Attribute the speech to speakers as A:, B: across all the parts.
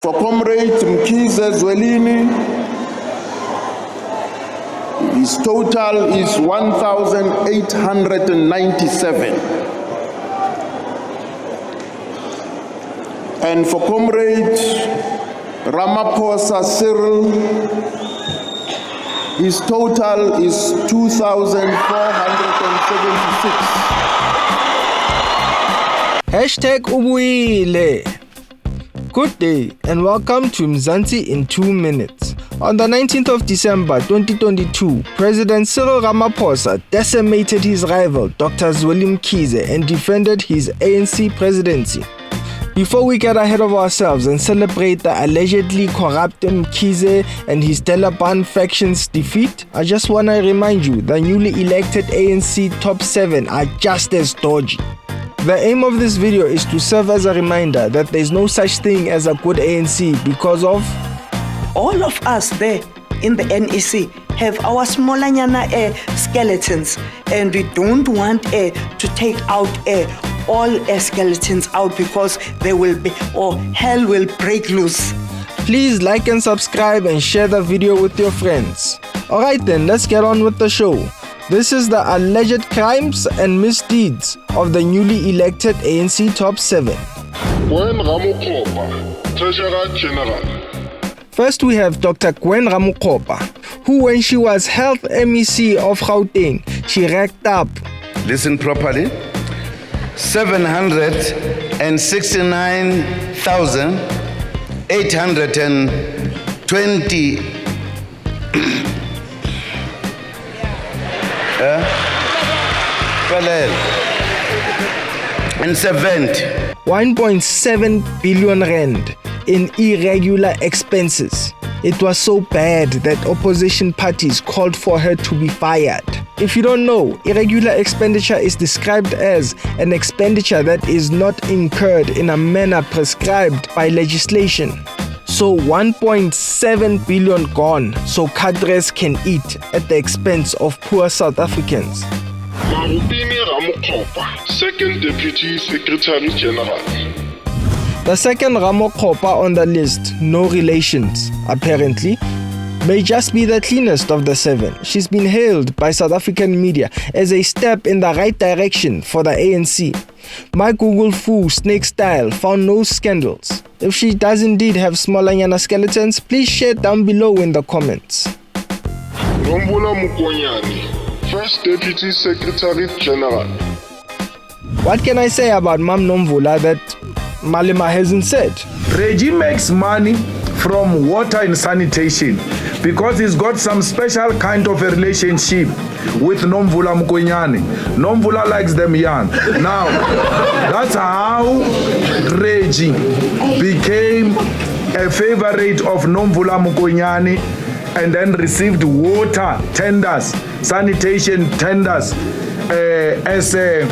A: For Comrade Mkhize Zweli, his total is 1,897. And for Comrade Ramaphosa Cyril, his total is 2,476.
B: Hashtag Ubuile. Good day and welcome to Mzansi in 2 minutes. On the 19th of December 2022, President Cyril Ramaphosa decimated his rival Dr. Zweli Mkhize and defended his ANC presidency. Before we get ahead of ourselves and celebrate the allegedly corrupt Mkhize and his Taliban faction's defeat, I just want to remind you the newly elected ANC top 7 are just as dodgy. The aim of this video is to serve as a reminder that there is no such thing as a good ANC because of
C: all of us there in the NEC have our smallanyana skeletons, and we don't want to take out all skeletons out because they will be, or hell will break loose.
B: Please like and subscribe and share the video with your friends. Alright then, let's get on with the show. This is the alleged crimes and misdeeds of the newly elected ANC top 7.
D: Gwen Ramokopa, Treasurer General.
B: First we have Dr. Gwen Ramokopa, who when she was Health MEC of Gauteng, she racked up,
E: listen properly, 769,820 and 70
B: 1.7 billion rand in irregular expenses. It was so bad that opposition parties called for her to be fired. If you don't know, irregular expenditure is described as an expenditure that is not incurred in a manner prescribed by legislation. So 1.7 billion gone so cadres can eat at the expense of poor South Africans.
D: Zweli Mkhize, Second Deputy Secretary General.
B: The second Ramokopa on the list, no relations, apparently, may just be the cleanest of the 7. She's been hailed by South African media as a step in the right direction for the ANC. My Google Foo Snake Style found no scandals. If she does indeed have smallanyana skeletons, please share down below in the comments.
D: Nomvula Mokonyane, First Deputy Secretary General.
B: What can I say about Mam Nomvula that Malema hasn't said?
F: Reggie makes money from water and sanitation because he's got some special kind of a relationship with Nomvula Mokonyane. Nomvula likes them young. Now, that's how Reggie became a favorite of Nomvula Mokonyane and then received water tenders, sanitation tenders as a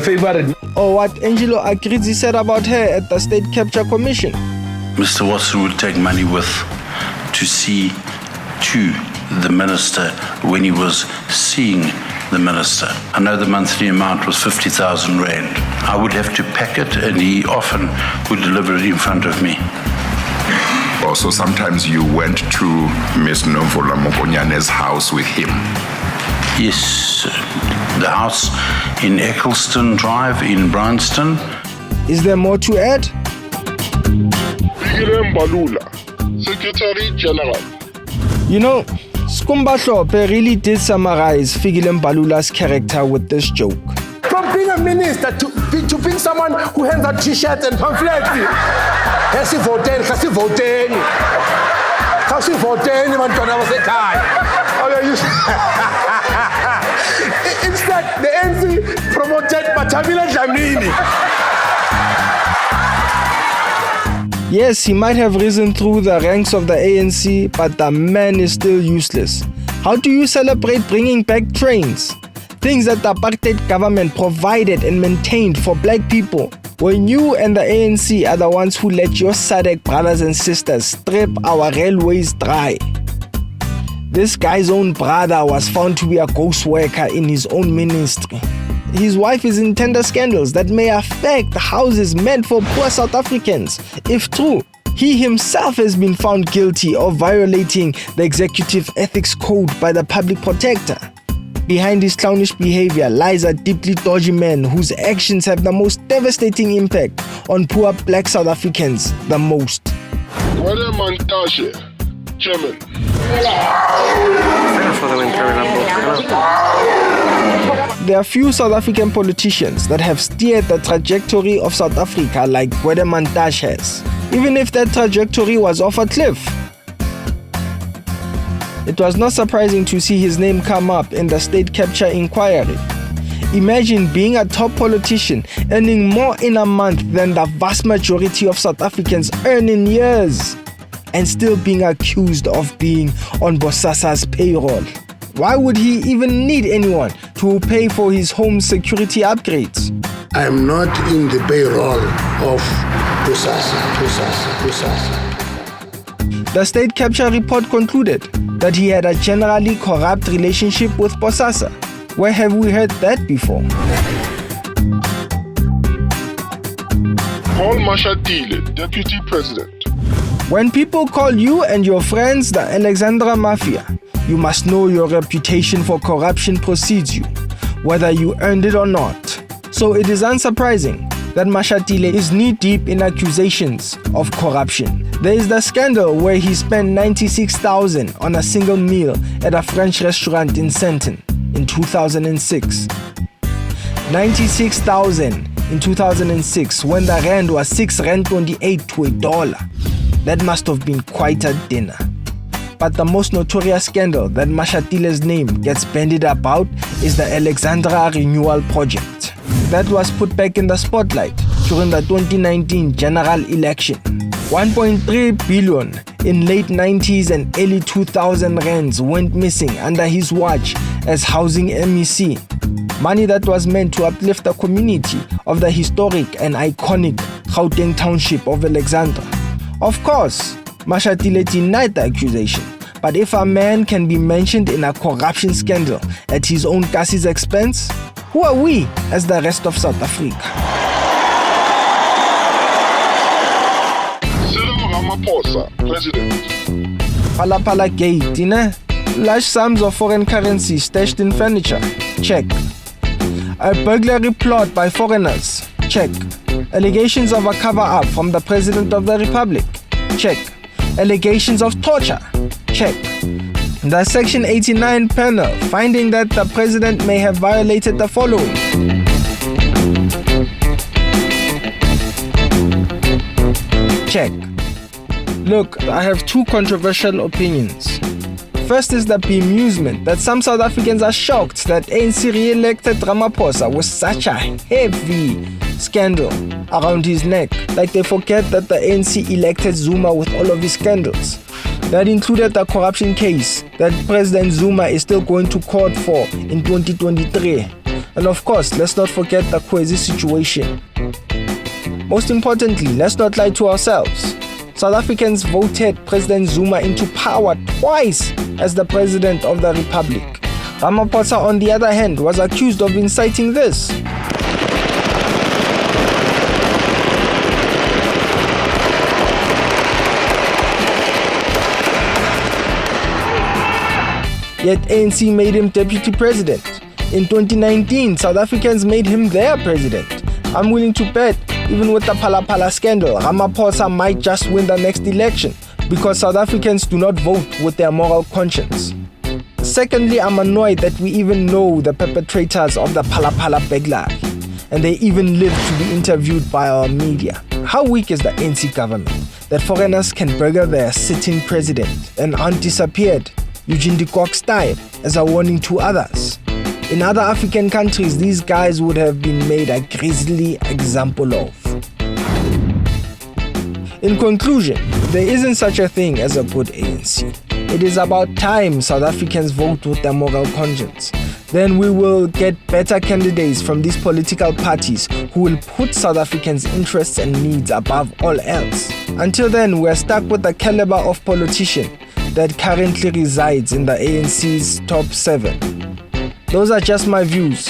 F: favorite.
B: Or what Angelo Akridzi said about her at the State Capture Commission.
G: Mr. Watson would take money with to see to the minister when he was seeing the minister. I know the monthly amount was 50,000 rand. I would have to pack it and he often would deliver it in front of me.
H: Also, sometimes you went to Miss Nomvula Mokonyane's house with him.
G: Yes, the house in Eccleston Drive in Bryanston.
B: Is there more to add?
D: Secretary General.
B: You know, Skumba Hlope really did summarize Fikile Mbalula's character with this joke.
I: From being a minister to being someone who hands out t-shirts and pamphlets. Instead, the ANC promoted Matabila Dlamini.
B: Yes, he might have risen through the ranks of the ANC, but the man is still useless. How do you celebrate bringing back trains? Things that the apartheid government provided and maintained for black people, when you and the ANC are the ones who let your SADC brothers and sisters strip our railways dry. This guy's own brother was found to be a ghost worker in his own ministry. His wife is in tender scandals that may affect houses meant for poor South Africans. If true, He himself has been found guilty of violating the Executive Ethics Code by the Public Protector. Behind his clownish behavior lies a deeply dodgy man whose actions have the most devastating impact on poor black South Africans the most.
D: Gwede Mantashe, Chairman.
B: There are few South African politicians that have steered the trajectory of South Africa like Gwede Mantashe has, even if that trajectory was off a cliff. It was not surprising to see his name come up in the state capture inquiry. Imagine being a top politician earning more in a month than the vast majority of South Africans earn in years, and still being accused of being on Bosasa's payroll. Why would he even need anyone to pay for his home security upgrades?
J: I'm not in the payroll of Bosasa.
B: The state capture report concluded that he had a generally corrupt relationship with Bosasa. Where have we heard that before?
D: Paul Mashatile, Deputy President.
B: When people call you and your friends the Alexandra Mafia, you must know your reputation for corruption precedes you, whether you earned it or not. So it is unsurprising that Mashatile is knee-deep in accusations of corruption. There is the scandal where he spent 96,000 on a single meal at a French restaurant in Sandton in 2006. 96,000 in 2006 when the rand was 6 rand 28 to $1. That must have been quite a dinner. But the most notorious scandal that Mashatile's name gets bandied about is the Alexandra Renewal Project. That was put back in the spotlight during the 2019 general election. 1.3 billion in late 90s and early 2000 rands went missing under his watch as housing MEC. Money that was meant to uplift the community of the historic and iconic Gauteng township of Alexandra. Of course, Mashatile denied the accusation, but if a man can be mentioned in a corruption scandal at his own Kasi's expense, who are we as the rest of South Africa?
D: President Ramaphosa, President.
B: Palapala gate, large sums of foreign currency stashed in furniture, check. A burglary plot by foreigners, check. Allegations of a cover-up from the President of the Republic, check. Allegations of torture, check. The Section 89 panel finding that the President may have violated the following. Check. Look, I have two controversial opinions. First is the bemusement that some South Africans are shocked that ANC re-elected Ramaphosa with such a heavy scandal around his neck, like they forget that the ANC elected Zuma with all of his scandals. That included the corruption case that President Zuma is still going to court for in 2023. And of course, let's not forget the Kwezi situation. Most importantly, let's not lie to ourselves. South Africans voted President Zuma into power twice as the President of the Republic. Ramaphosa, on the other hand, was accused of inciting this. Yet ANC made him deputy president. In 2019, South Africans made him their president. I'm willing to bet, even with the Palapala scandal, Ramaphosa might just win the next election because South Africans do not vote with their moral conscience. Secondly, I'm annoyed that we even know the perpetrators of the Palapala burglary, and they even live to be interviewed by our media. How weak is the ANC government that foreigners can burgle their sitting president and aren't disappeared, Eugene de Kock style, as a warning to others? In other African countries, these guys would have been made a grisly example of. In conclusion, there isn't such a thing as a good ANC. It is about time South Africans vote with their moral conscience. Then we will get better candidates from these political parties who will put South Africans' interests and needs above all else. Until then, we are stuck with the caliber of politician that currently resides in the ANC's top 7. Those are just my views.